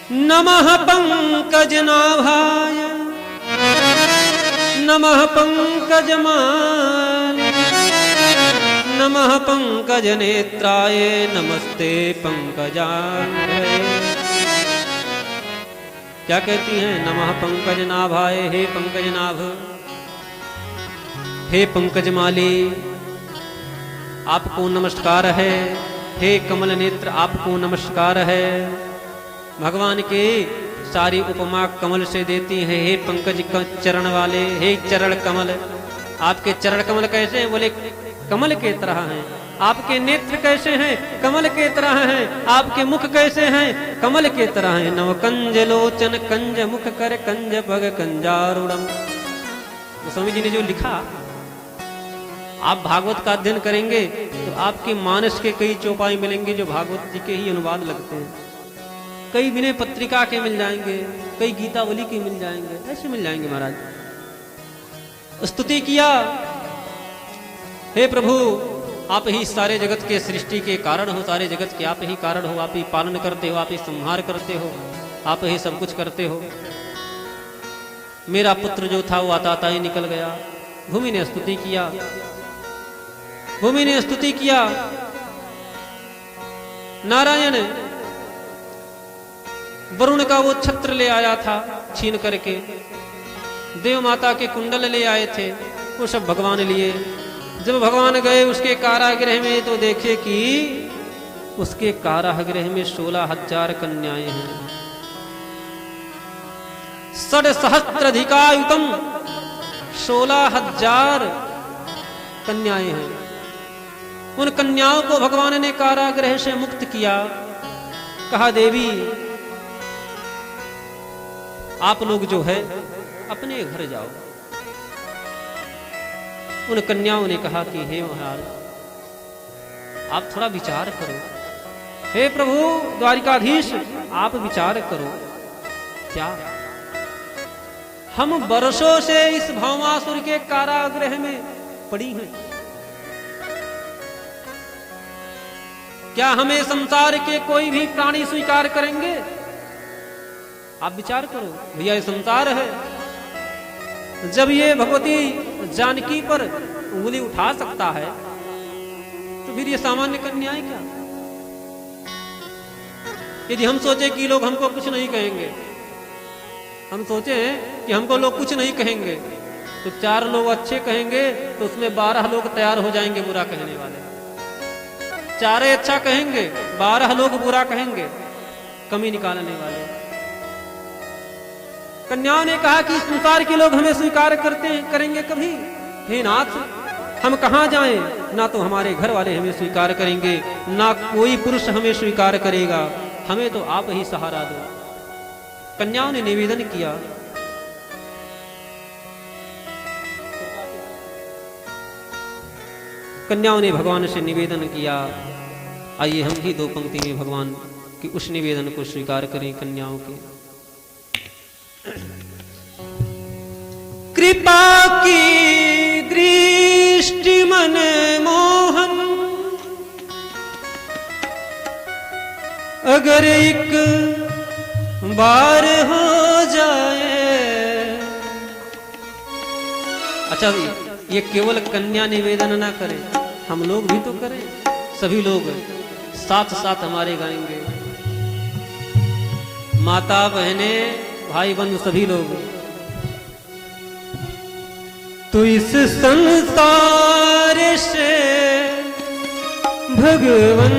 नमः पंकजनाभाय नमः पंकजमालिने नमः पंकजनेत्राय नमस्ते पंकजांघ्रे। क्या कहती हैं? नमः पंकजनाभाय, हे पंकजनाभ, हे पंकजमाली आपको नमस्कार है। हे कमल नेत्र आपको नमस्कार है। भगवान के सारी उपमा कमल से देती हैं। हे पंकज चरण वाले, हे चरण कमल, आपके चरण कमल कैसे हैं? बोले कमल के तरह हैं। आपके नेत्र कैसे हैं? कमल के तरह हैं। आपके मुख कैसे हैं? कमल के तरह हैं। नव कंज लोचन कंज मुख कर कंज पग कंजारुणम। गोस्वामी जी ने जो लिखा, आप भागवत का अध्ययन करेंगे तो आपके मानस के कई चौपाई मिलेंगे जो भागवत जी के ही अनुवाद लगते हैं। कई विनय पत्रिका के मिल जाएंगे, कई गीतावली के मिल जाएंगे, ऐसे मिल जाएंगे। महाराज स्तुति किया, हे प्रभु आप ही सारे जगत के सृष्टि के कारण हो, सारे जगत के आप ही कारण हो, आप ही पालन करते हो, आप ही संहार करते हो, आप ही सब कुछ करते हो। मेरा पुत्र जो था वो आता ही निकल गया। भूमि ने स्तुति किया, भूमि ने स्तुति किया। नारायण वरुण का वो छत्र ले आया था छीन करके, देव माता के कुंडल ले आए थे, वो सब भगवान लिए। जब भगवान गए उसके कारागृह में तो देखे कि उसके कारागृह में 16,000 कन्याएं हैं। 6,सहस्राधिकायुतम 16,000 कन्याएं हैं। उन कन्याओं को भगवान ने कारागृह से मुक्त किया। कहा देवी आप लोग जो है अपने घर जाओ। उन कन्याओं ने कहा कि हे महाराज आप थोड़ा विचार करो। हे प्रभु द्वारिकाधीश आप विचार करो। क्या हम वर्षों से इस भौमासुर के कारागृह में पड़ी हैं? क्या हमें संसार के कोई भी प्राणी स्वीकार करेंगे? आप विचार करो भैया, ये संसार है। जब ये भगवती जानकी पर उंगली उठा सकता है तो फिर ये सामान्य कन्याएं क्या? यदि हम सोचे कि लोग हमको कुछ नहीं कहेंगे, हम सोचे कि हमको लोग कुछ नहीं कहेंगे, तो 4 लोग अच्छे कहेंगे तो उसमें 12 लोग तैयार हो जाएंगे बुरा कहने वाले। 4 अच्छा कहेंगे, 12 लोग बुरा कहेंगे, कमी निकालने वाले। कन्याओं ने कहा कि संसार के लोग हमें स्वीकार करेंगे कभी? हे नाथ हम कहां जाएं? ना तो हमारे घर वाले हमें स्वीकार करेंगे, ना कोई पुरुष हमें स्वीकार करेगा, हमें तो आप ही सहारा दो। कन्याओं ने निवेदन किया। कन्याओं ने भगवान से निवेदन किया। आइए हम भी 2 पंक्ति में भगवान की उस निवेदन को स्वीकार करें कन्याओं के। कृपा की दृष्टि मन मोहन, अगर एक बार हो जाए। अच्छा ये केवल कन्या निवेदन ना करें, हम लोग भी तो करें। सभी लोग साथ साथ हमारे गाएंगे। माता बहने भाई बंधु सभी लोग। तो इस संसार से भगवन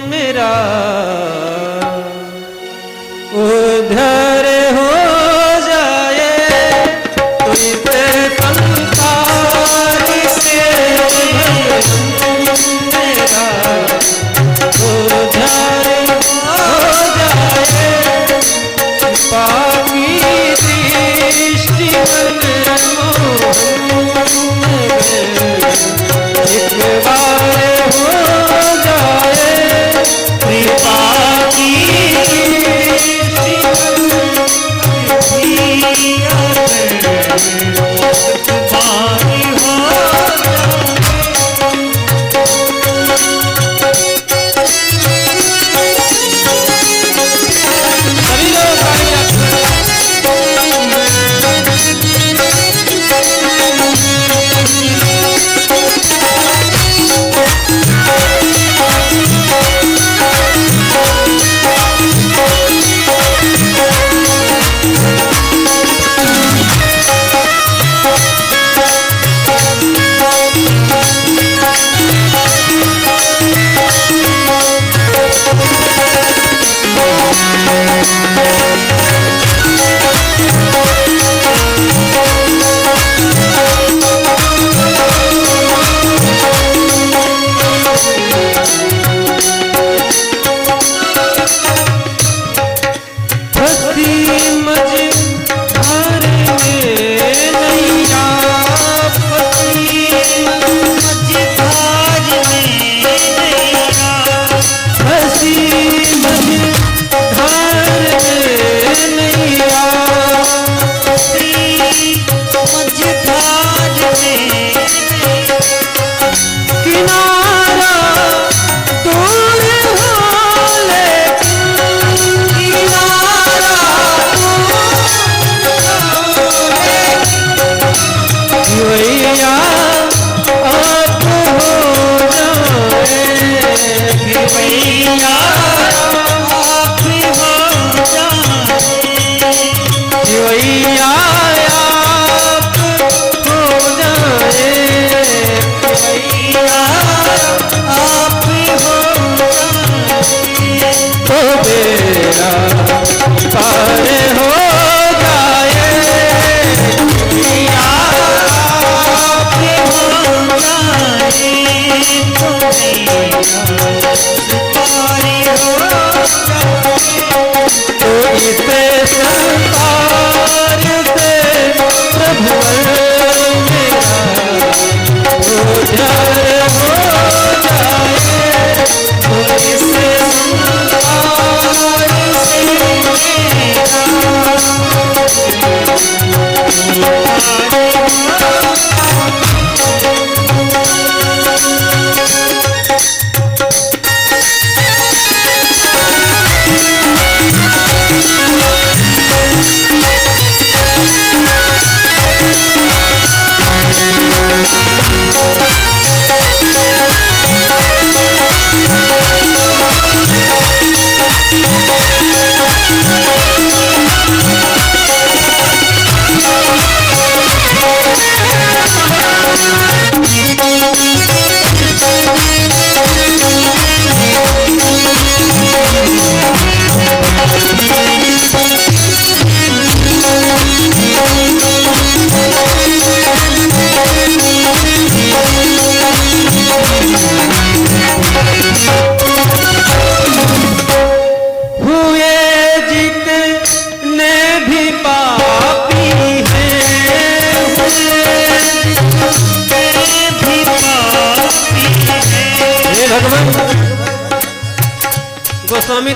मेरा उद्धार हो जाए। तो इस संसार से भगवन मेरा उद्धार हो जाए। पापी दृष्टि एक बार हो जाए। कृपा की दृष्टि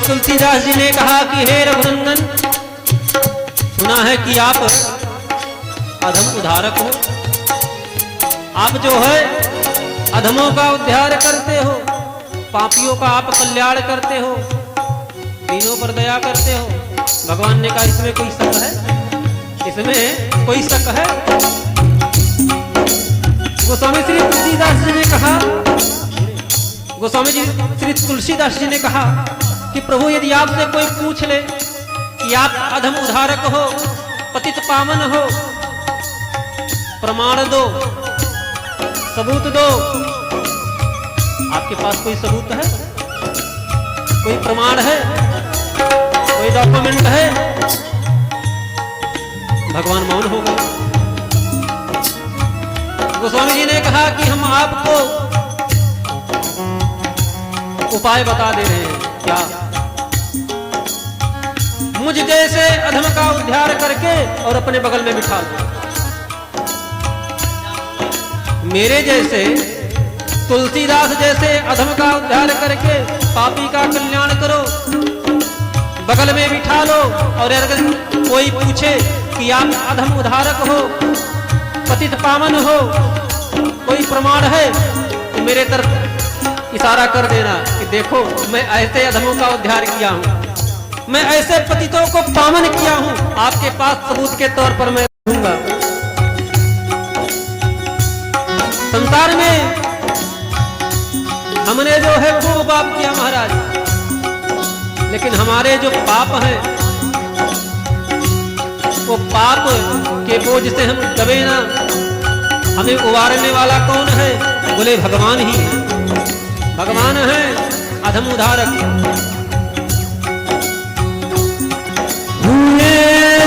तुलसीदास जी ने कहा कि हे रघुनंदन, सुना है कि आप अधम उद्धारक हो। आप जो है अधमों का उद्धार करते हो, पापियों का आप कल्याण करते हो, दीनों पर दया करते हो। भगवान ने कहा इसमें कोई शक है? इसमें कोई शक है? गोस्वामी श्री तुलसीदास जी ने कहा, गोस्वामी जी श्री तुलसीदास जी ने कहा कि प्रभु यदि आपसे कोई पूछ ले कि आप अधम उद्धारक हो, पतित पावन हो, प्रमाण दो, सबूत दो। आपके पास कोई सबूत है? कोई प्रमाण है? कोई डॉक्यूमेंट है? भगवान मौन हो गए। गोस्वामी जी ने कहा कि हम आपको उपाय बता दे रहे हैं। क्या? मुझ जैसे अधम का उद्धार करके और अपने बगल में बिठा लो। मेरे जैसे तुलसीदास जैसे अधम का उद्धार करके पापी का कल्याण करो, बगल में बिठा लो। और अगर कोई पूछे कि आप अधम उद्धारक हो, पतित पावन हो, कोई प्रमाण है, तो मेरे तरफ इशारा कर देना कि देखो मैं ऐसे अधमों का उद्धार किया हूं, मैं ऐसे पतितों को पावन किया हूं। आपके पास सबूत के तौर पर मैं दूंगा। संसार में हमने जो है खूब पाप किया महाराज, लेकिन हमारे जो पाप हैं वो पाप के बोझ से हम दबे ना। हमें उबारने वाला कौन है? बोले भगवान ही है। भगवान है अधम उद्धारक। हुए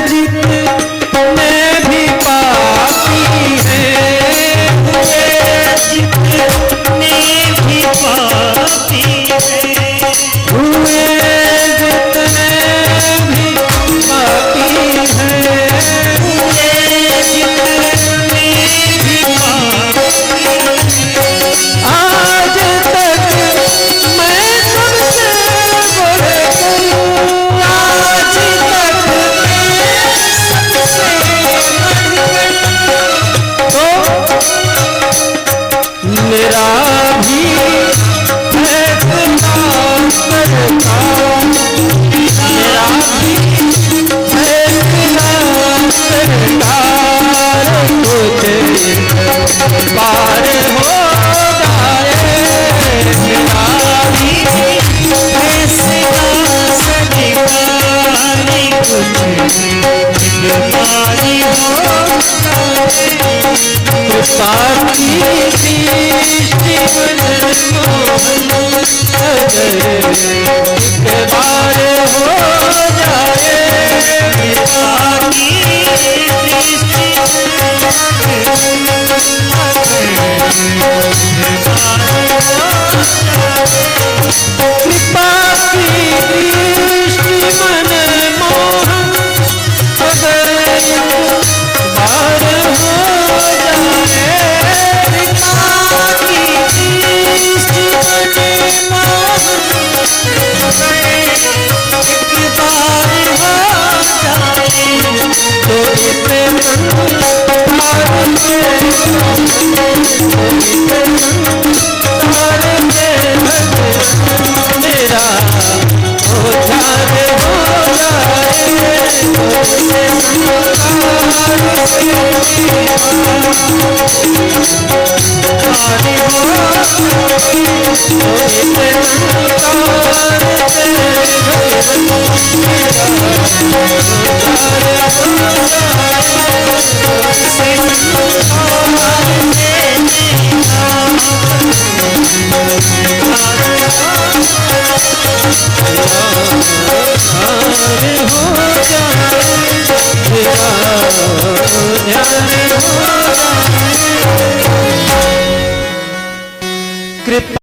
जितने भी पापी हैं, हुए जितने भी पापी हैं, हुए जितने भी पापी हैं, हुए जितने भी पापी हैं, आज तक मैं सबसे बढ़ गई, आज तक मैं सबसे बढ़ गई। तो मेरा भी फैसला करता, मेरा भी फैसला करता, कुछ पार हो जाए। मेरा भी फैसला सरकार, कुछ पार हो जाए। कृपा की दृष्टि मोहन अगर एक बार हो जाए। कृपा की दृष्टि कृपा की दृष्टि मन मोहन अगर एक बार हो जाए। कृपा की दृष्टि मन मोहन अगर एक बार हो जाए, तो इसे मेरा उद्धार हो जाए। कृपा